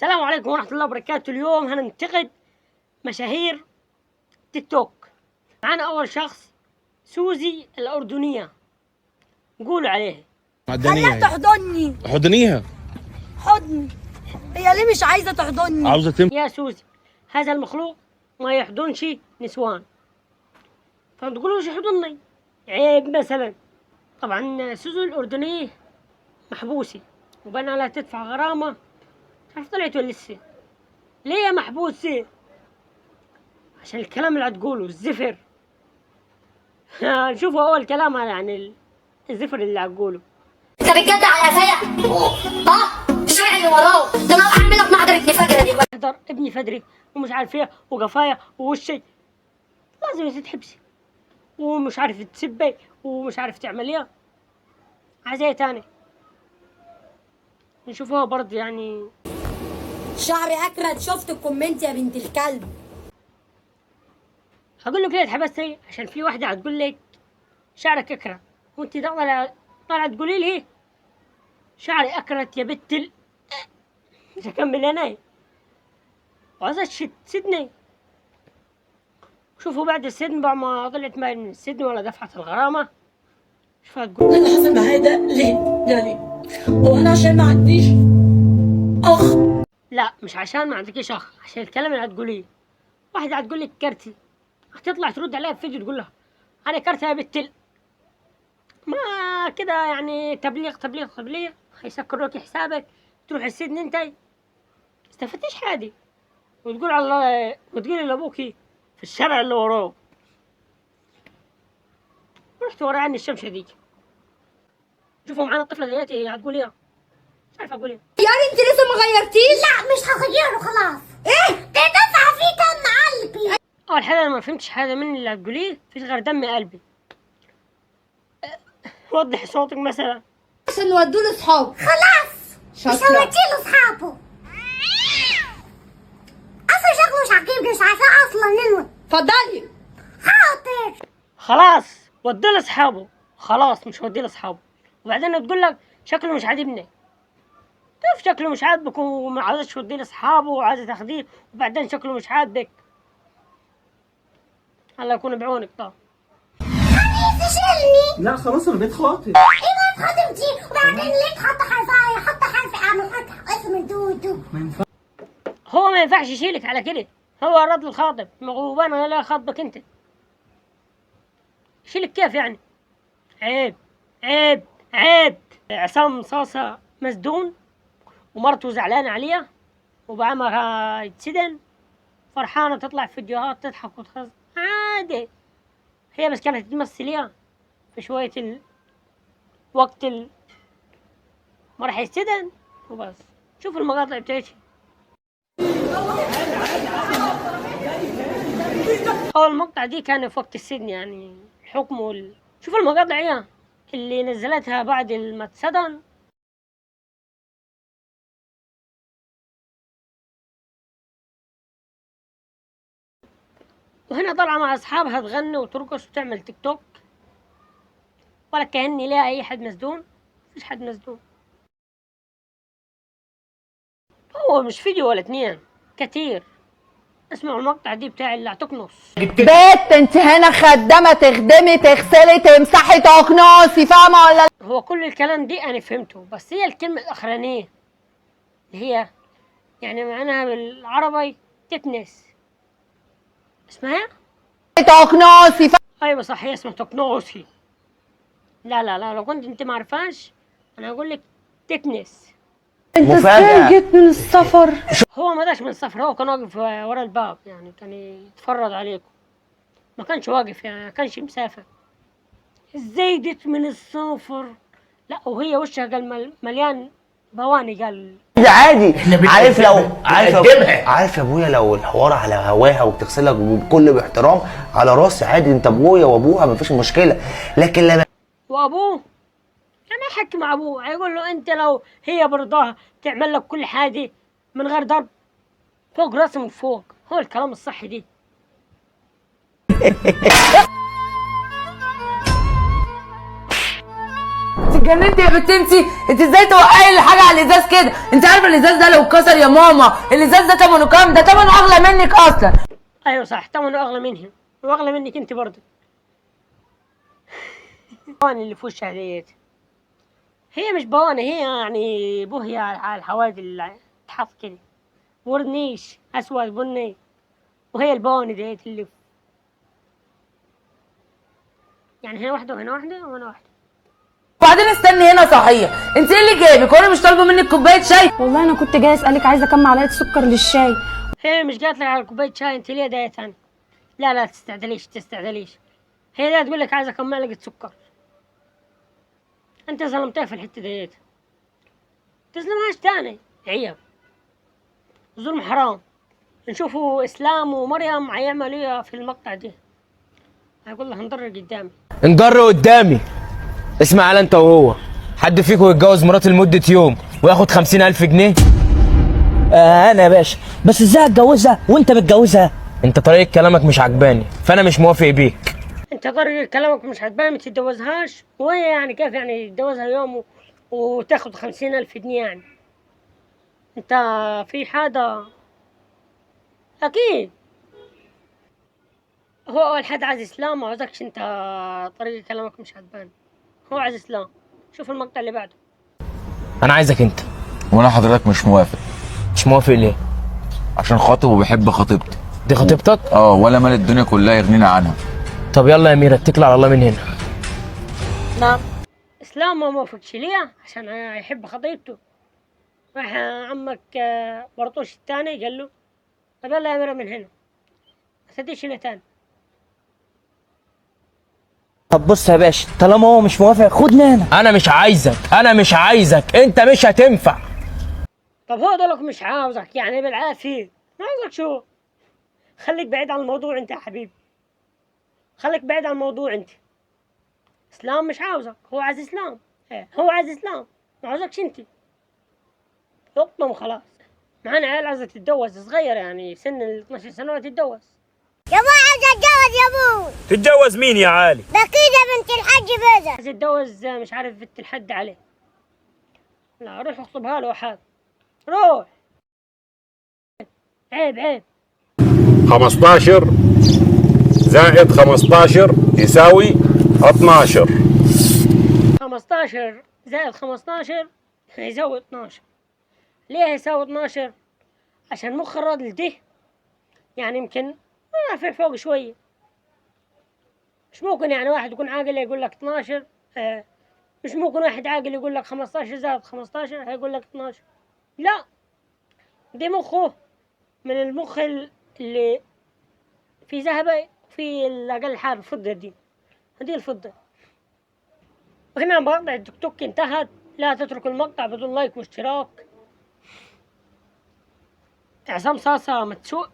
السلام عليكم ورحمة الله وبركاته. اليوم هننتقد مشاهير تيك توك. معنا أول شخص سوزي الأردنية، قولوا عليه. خليها تحضني. حضنيها. حضن. هي ليه مش عايزة تحضني؟ عاوزة يا سوزي، هذا المخلوق ما يحضنش نسوان، فتقولوش يحضني عيب مثلا. طبعا سوزي الأردنية محبوسة وبنا لها تدفع غرامة، عارف طلعت ولا لسه؟ ليه محبوسة؟ عشان الكلام اللي هتقوله الزفر. نشوفوا أول كلام يعني الزفر اللي هتقوله. انت بتجدع على قفايا؟ مش فاهم اللي وراه ده. انا اعمل لك محضر ابن فجر دلوقتي. محضر ابن فدري ومش عارف ايه وقفايا ووشي، لازم تتحبسي ومش عارف تسبي ومش عارف تعمل ايه. عايزة ايه تاني؟ نشوفوها برضه يعني. شعري أكرد. شفت الكومنت يا بنت الكلب؟ هقول لك ليه اتحبستي؟ عشان في واحدة هتقول لك شعرك أكرت، وانت طالعة تقولي لي شعري أكرت يا بنت مش هكمل انا، وعايزة تسدني. شوفوا بعد السجن، بعد ما طلعت من السجن ولا دفعت الغرامة، شوف هتقول. اللي حصل معايا ده ليه؟ يعني هو أنا عشان ما عنديش أخ؟ لا مش عشان ما عندكيش أخ، عشان الكلام اللي هتقوليه. واحدة هتقول لك كارتي، هتطلع ترد عليها في فيديو تقول لها أنا كارتي يا بنت ما كده يعني تبليغ، هيسكروكي حسابك، تروح السجن انت استفدتيش حاجة، وتقول على الله وتقولي لأبوكي في الشارع اللي وراه رحت ورا عني الشمشة ديك. شوفوا معانا الطفلة دياتي هتقول ايه؟ مش عارفة اقول ايه. يعني أنت لسه ما غيرتيش؟ لا مش هغيره خلاص. ايه تدفع فيه دم قلبي. أول حاجة أنا ما فهمتش حاجة من اللي هتقوليه، مفيش غير دم قلبي. وضح صوتك مثلا. عشان نودوه لأصحابه. خلاص مش شاطرة. هوديله اصحابه. اصلا شكله مش عاجبني، مش عارفاه اصلا منه. اتفضلي. حاضر. خلاص ودي لاصحابه، خلاص مش ودي لاصحابه. وبعدين تقول لك شكله مش عاجبني. كيف شكله مش عاجبك وما عايزش توديه لاصحابه وعايزة تاخديه وبعدين شكله مش عاجبك؟ الله يكون بعونك. طب تشيلني. لا خلاص انا بقيت خاطب. ايه خاطبتي وبعدين ليه تحط حرفايه؟ حط حرف اعمل حط اسم دودو. هو ما ينفعش يشيلك على كده، هو الرجل الخاطب مغوبان ولا لا خاطبك انت؟ يشيلك كيف يعني؟ عيب عيب عيب. عصام صاصة مسدون ومرته زعلانة عليه وبعمرها يتسدن، فرحانة تطلع في فيديوهات تضحك وتخز عادي. هي بس كانت تمثليها في شوية وقت ما راح يتسدن وبس. شوف المقاطع بتاعتي. أول مقطع دي كان في وقت السجن يعني الحكم شوف المقاطع ايه اللي نزلتها بعد ما اتسدن. وهنا طالعة مع أصحابها تغني وترقص وتعمل تيك توك، ولا كأني ليها أي حد مسدون. مفيش حد مسدون، هو مش فيديو ولا اتنين، كتير. اسمعوا المقطع دي بتاع اللي هتقنص. بيت انت هنا خدامه، تخدمي تغسلي تمسحي تقنصي، فاهمه ولا؟ هو كل الكلام دي أنا فهمته، بس هي الكلمة الأخرانية اللي هي يعني معناها بالعربي تكنس، اسمها تقنصي. ايوه صح، هي اسمها تكنوسي. لا لو كنت انت ما عارفاش انا هقول لك تكنس. انت ازاي جيت من السفر؟ هو ما داش من السفر، هو كان واقف ورا الباب يعني كان يتفرج عليكم، ما كانش واقف يعني ما كانش مسافر. ازاي جيت من السفر؟ لا وهي وشها قال مليان بواني قال. عادي. عارف يا ابويا لو الحوار على هواها وبتغسلك بكل باحترام على راسي عادي، انت ابويا وابوها مفيش مشكله، لكن لما وابوه يعني يحكي مع ابوه هيقول له انت لو هي برضاها تعمل لك كل حاجه من غير ضرب فوق راسه من فوق. هو الكلام الصحي دي. اتجننتي يا بنت انت ازاي توقعي الحاجه على الازاز كده؟ انت عارفه الازاز ده لو اتكسر يا ماما الازاز ده ثمنه كام؟ ده ثمنه اغلى منك اصلا. ايوه صح، ثمنه اغلى منهم واغلى منك انت برضه. البواني اللي في وشها ديت هي مش بواني، هي يعني بوهية على الحواجز اللي تحط كده، ورنيش اسود بني، وهي البواني ديت اللي يعني هنا واحدة وهنا واحدة وهنا واحدة. وبعدين استني هنا صحيح، انت ايه اللي جايبك؟ وانا مش طالبه منك كوبايه شاي؟ والله انا كنت جاي اسالك عايزه كام معلقه سكر للشاي. هي مش قالت لك على كوباية شاي؟ انت ليه دايت ثاني؟ لا تستعجليش. هي ده تقول لك عايزة كم معلقة سكر. انت ظلمتها في الحتة ديت، تظلمهاش تاني. عيب، ظلم حرام. نشوفوا اسلام ومريم هيعملوا ايه في المقطع ده. هيقول له هنضر قدامي. انجر قدامي. اسمع على انت وهو، حد فيكم يتجوز مراته لمدة يوم وياخد 50,000 جنيه؟ انا يا باشا، بس ازاي اتجوزها وانت متجوزها؟ انت طريقة كلامك مش عجباني، فانا مش موافق بيك. انت طريقة كلامك مش عجباني، ما تتجوزهاش. وهي يعني كيف يعني تتجوزها يوم وتاخد 50,000 جنيه يعني؟ انت في حاجة اكيد. هو اول حد عايز اسلام، ما عاوزكش انت. طريقة كلامك مش عجباني، هو عايز اسلام. شوف المقطع اللي بعده. انا عايزك انت. وانا حضرتك مش موافق. مش موافق ليه؟ عشان خاطب وبحب خطيبتي. دي خطيبتك؟ ولا مال الدنيا كلها يغنينا عنها. طب يلا يا ميرا اتكل على الله من هنا. نعم. اسلام ما موافقش ليه؟ عشان يحب خطيبته. راح عمك برطوش الثاني قال له طب يلا يا ميرا من هنا، ما تديش هنا تاني. طب بص يا باشا، طالما هو مش موافق خدني انا. انا مش عايزك، انت مش هتنفع. طب هو دولك مش عاوزك يعني بالعافية؟ ما عاوزك شو؟ خليك بعيد عن الموضوع انت يا حبيبي، خليك بعيد عن الموضوع انت. اسلام مش عاوزك، هو عايز اسلام. هو عايز اسلام، ما عاوزكش انت. يقطم خلاص. معانا عيال عايزة تتجوز صغيرة، يعني سن ال 12 سنة وتتجوز. يابا عايزة اتجوز يا ابوي. تتجوز مين يا عالي؟ بكيدة بنت الحاج بيزا. عايز يتجوز مش عارف بنت الحد عليه. لا روح اخطبها له وحاد، روح. عيب. 15 زائد 15 يساوي 12. 15 زائد 15 يساوي 12. ليه يساوي 12؟ عشان مخ الراجل ده يعني يمكن رافع فوق شوية. مش ممكن يعني واحد يكون عاقل يقول لك 12. مش ممكن واحد عاقل يقول لك 15 زائد 15 هيقول لك 12. لا، دي مخه من المخ اللي في ذهبة، في الأقل حاجة الفضة دي، هذه الفضة. وهنا مقطع التيك توك انتهت. لا تترك المقطع بدون لايك واشتراك. عصام صاصة متسوق.